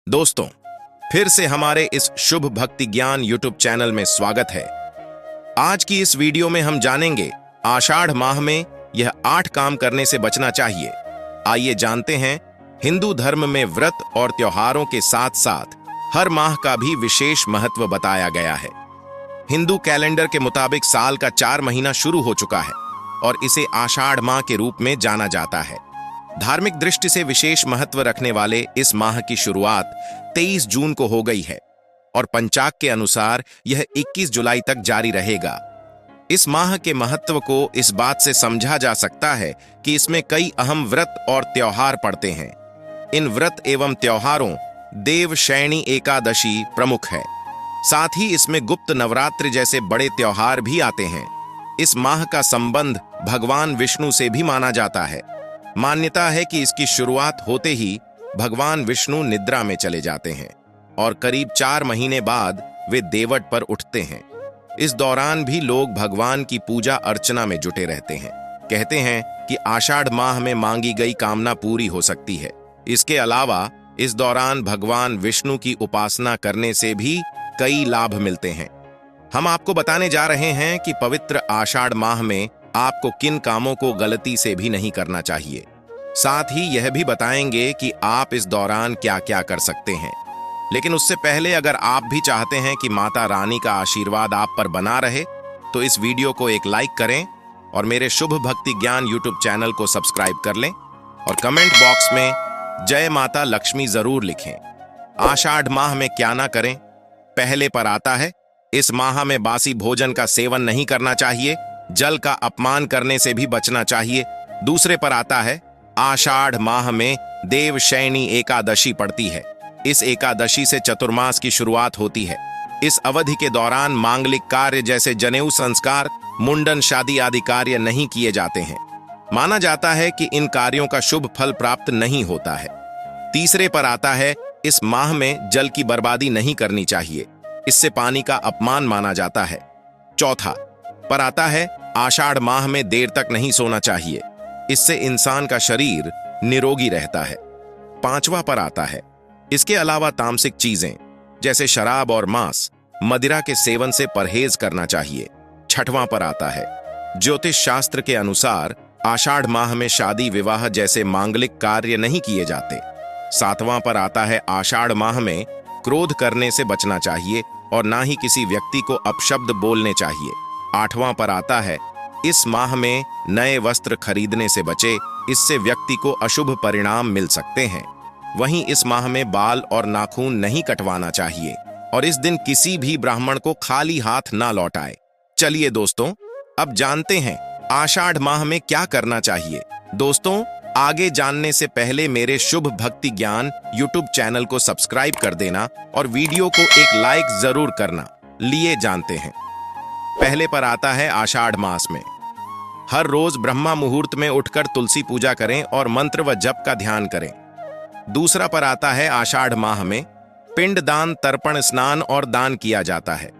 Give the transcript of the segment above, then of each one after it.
दोस्तों, फिर से हमारे इस शुभ भक्ति ज्ञान यूट्यूब चैनल में स्वागत है। आज की इस वीडियो में हम जानेंगे आषाढ़ माह में यह 8 काम करने से बचना चाहिए। आइए जानते हैं। हिंदू धर्म में व्रत और त्योहारों के साथ साथ हर माह का भी विशेष महत्व बताया गया है। हिंदू कैलेंडर के मुताबिक साल का 4 महीना शुरू हो चुका है और इसे आषाढ़ माह के रूप में जाना जाता है। धार्मिक दृष्टि से विशेष महत्व रखने वाले इस माह की शुरुआत 23 जून को हो गई है और पंचांग के अनुसार यह 21 जुलाई तक जारी रहेगा। इस माह के महत्व को इस बात से समझा जा सकता है कि इसमें कई अहम व्रत और त्योहार पड़ते हैं। इन व्रत एवं त्योहारों देवशयनी एकादशी प्रमुख है। साथ ही इसमें गुप्त नवरात्रि जैसे बड़े त्योहार भी आते हैं। इस माह का संबंध भगवान विष्णु से भी माना जाता है। मान्यता है कि इसकी शुरुआत होते ही भगवान विष्णु निद्रा में चले जाते हैं और करीब 4 महीने बाद वे देवट पर उठते हैं। इस दौरान भी लोग भगवान की पूजा अर्चना में जुटे रहते हैं। कहते हैं कि आषाढ़ माह में मांगी गई कामना पूरी हो सकती है। इसके अलावा इस दौरान भगवान विष्णु की उपासना करने से भी कई लाभ मिलते हैं। हम आपको बताने जा रहे हैं कि पवित्र आषाढ़ माह में आपको किन कामों को गलती से भी नहीं करना चाहिए। साथ ही यह भी बताएंगे कि आप इस दौरान क्या क्या कर सकते हैं। लेकिन उससे पहले अगर आप भी चाहते हैं कि माता रानी का आशीर्वाद आप पर बना रहे तो इस वीडियो को एक लाइक करें और मेरे शुभ भक्ति ज्ञान यूट्यूब चैनल को सब्सक्राइब कर लें और कमेंट बॉक्स में जय माता लक्ष्मी जरूर लिखें। आषाढ़ माह में क्या ना करें। पहले पर आता है, इस माह में बासी भोजन का सेवन नहीं करना चाहिए। जल का अपमान करने से भी बचना चाहिए। दूसरे पर आता है, आषाढ़ माह में देवशयनी एकादशी पड़ती है। इस एकादशी से चतुर्मास की शुरुआत होती है। इस अवधि के दौरान मांगलिक कार्य जैसे जनेऊ संस्कार, मुंडन, शादी आदि कार्य नहीं किए जाते हैं। माना जाता है कि इन कार्यों का शुभ फल प्राप्त नहीं होता है। तीसरे पर आता है, इस माह में जल की बर्बादी नहीं करनी चाहिए। इससे पानी का अपमान माना जाता है। चौथा पर आता है, आषाढ़ माह में देर तक नहीं सोना चाहिए। इससे इंसान का शरीर निरोगी रहता है। पांचवा पर आता है, इसके अलावा तामसिक चीजें जैसे शराब और मांस, मदिरा के सेवन से परहेज करना चाहिए। छठवां पर आता है, ज्योतिष शास्त्र के अनुसार आषाढ़ माह में शादी विवाह जैसे मांगलिक कार्य नहीं किए जाते। सातवां पर आता है, आषाढ़ माह में क्रोध करने से बचना चाहिए और ना ही किसी व्यक्ति को अपशब्द बोलने चाहिए। आठवां पर आता है, इस माह में नए वस्त्र खरीदने से बचे, इससे व्यक्ति को अशुभ परिणाम मिल सकते हैं। वहीं इस माह में बाल और नाखून नहीं कटवाना चाहिए और इस दिन किसी भी ब्राह्मण को खाली हाथ ना लौटाए। चलिए दोस्तों, अब जानते हैं आषाढ़ माह में क्या करना चाहिए। दोस्तों, आगे जानने से पहले मेरे शुभ भक्ति ज्ञान यूट्यूब चैनल को सब्सक्राइब कर देना और वीडियो को एक लाइक जरूर करना। लिए जानते हैं। पहले पर आता है, आषाढ़ मास में हर रोज ब्रह्मा मुहूर्त में उठकर तुलसी पूजा करें और मंत्र व जप का ध्यान करें। दूसरा पर आता है, आषाढ़ माह में पिंड दान, तर्पण, स्नान और दान किया जाता है।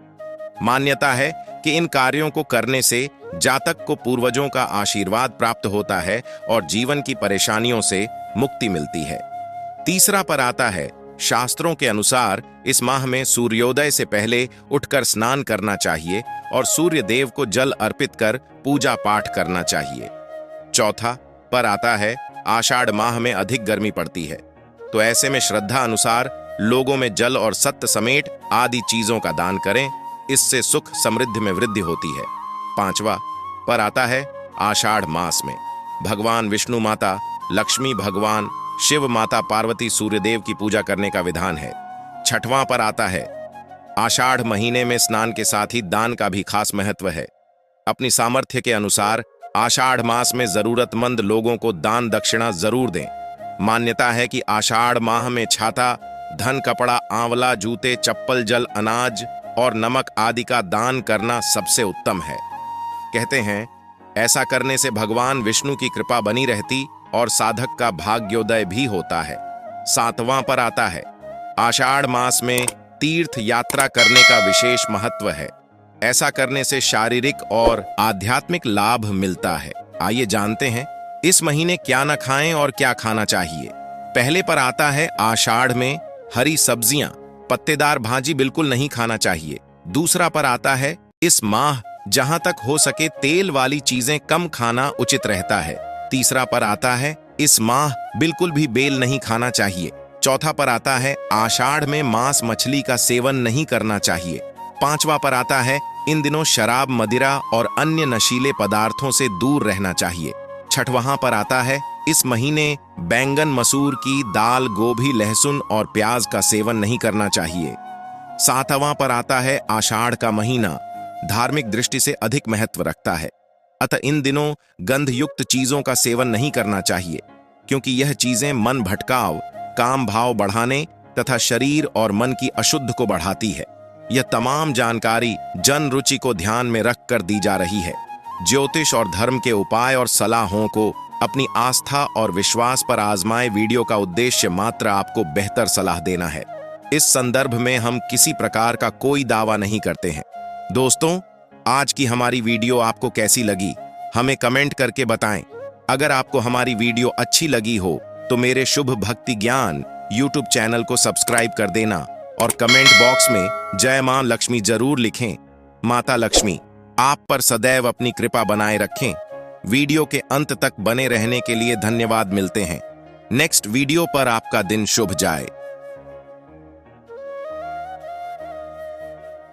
मान्यता है कि इन कार्यों को करने से जातक को पूर्वजों का आशीर्वाद प्राप्त होता है और जीवन की परेशानियों से मुक्ति मिलती है। तीसरा पर आता है, शास्त्रों के अनुसार इस माह में सूर्योदय से पहले उठकर स्नान करना चाहिए और सूर्य देव को जल अर्पित कर पूजा पाठ करना चाहिए। चौथा पर आता है, आषाढ़ माह में अधिक गर्मी पड़ती है, तो ऐसे में श्रद्धा अनुसार लोगों में जल और सत्य समेत आदि चीजों का दान करें। इससे सुख समृद्धि में वृद्धि होती है। पांचवा पर आता है, आषाढ़ मास में भगवान विष्णु माता लक्ष्मी, भगवान शिव, माता पार्वती, सूर्यदेव की पूजा करने का विधान है। छठवां पर आता है, आषाढ़ महीने में स्नान के साथ ही दान का भी खास महत्व है। अपनी सामर्थ्य के अनुसार आषाढ़ मास में जरूरतमंद लोगों को दान दक्षिणा जरूर दें। मान्यता है कि आषाढ़ माह में छाता, धन, कपड़ा, आंवला, जूते, चप्पल, जल, अनाज और नमक आदि का दान करना सबसे उत्तम है। कहते हैं, ऐसा करने से भगवान विष्णु की कृपा बनी रहती और साधक का भाग्योदय भी होता है। सातवां पर आता है, आषाढ़ मास में तीर्थ यात्रा करने का विशेष महत्व है। ऐसा करने से शारीरिक और आध्यात्मिक लाभ मिलता है। आइए जानते हैं इस महीने क्या न खाएं और क्या खाना चाहिए। पहले पर आता है, आषाढ़ में हरी सब्जियां, पत्तेदार भाजी बिल्कुल नहीं खाना चाहिए। दूसरा पर आता है इस माह जहां तक हो सके तेल वाली चीजें कम खाना उचित रहता है। तीसरा पर आता है इस माह बिल्कुल भी बेल नहीं खाना चाहिए। चौथा पर आता है आषाढ़ में मांस मछली का सेवन नहीं करना चाहिए। पांचवा पर आता है इन दिनों शराब, मदिरा और अन्य नशीले पदार्थों से दूर रहना चाहिए। छठवां पर आता है इस महीने बैंगन, मसूर की दाल, गोभी, लहसुन और प्याज का सेवन नहीं करना चाहिए। सातवां पर आता है आषाढ़ का महीना धार्मिक दृष्टि से अधिक महत्व रखता है, अतः इन दिनों गंधयुक्त चीजों का सेवन नहीं करना चाहिए, क्योंकि यह चीजें मन भटकाव, काम भाव बढ़ाने तथा शरीर और मन की अशुद्ध को बढ़ाती है। यह तमाम जानकारी जन रुचि को ध्यान में रखकर दी जा रही है। ज्योतिष और धर्म के उपाय और सलाहों को अपनी आस्था और विश्वास पर आजमाए वीडियो का उद्देश्य मात्र आपको बेहतर सलाह देना है। इस संदर्भ में हम किसी प्रकार का कोई दावा नहीं करते हैं। दोस्तों, आज की हमारी वीडियो आपको कैसी लगी हमें कमेंट करके बताएं। अगर आपको हमारी वीडियो अच्छी लगी हो तो मेरे शुभ भक्ति ज्ञान यूट्यूब चैनल को सब्सक्राइब कर देना और कमेंट बॉक्स में जय मां लक्ष्मी जरूर लिखें। माता लक्ष्मी आप पर सदैव अपनी कृपा बनाए रखें। वीडियो के अंत तक बने रहने के लिए धन्यवाद। मिलते हैं नेक्स्ट वीडियो पर। आपका दिन शुभ जाए।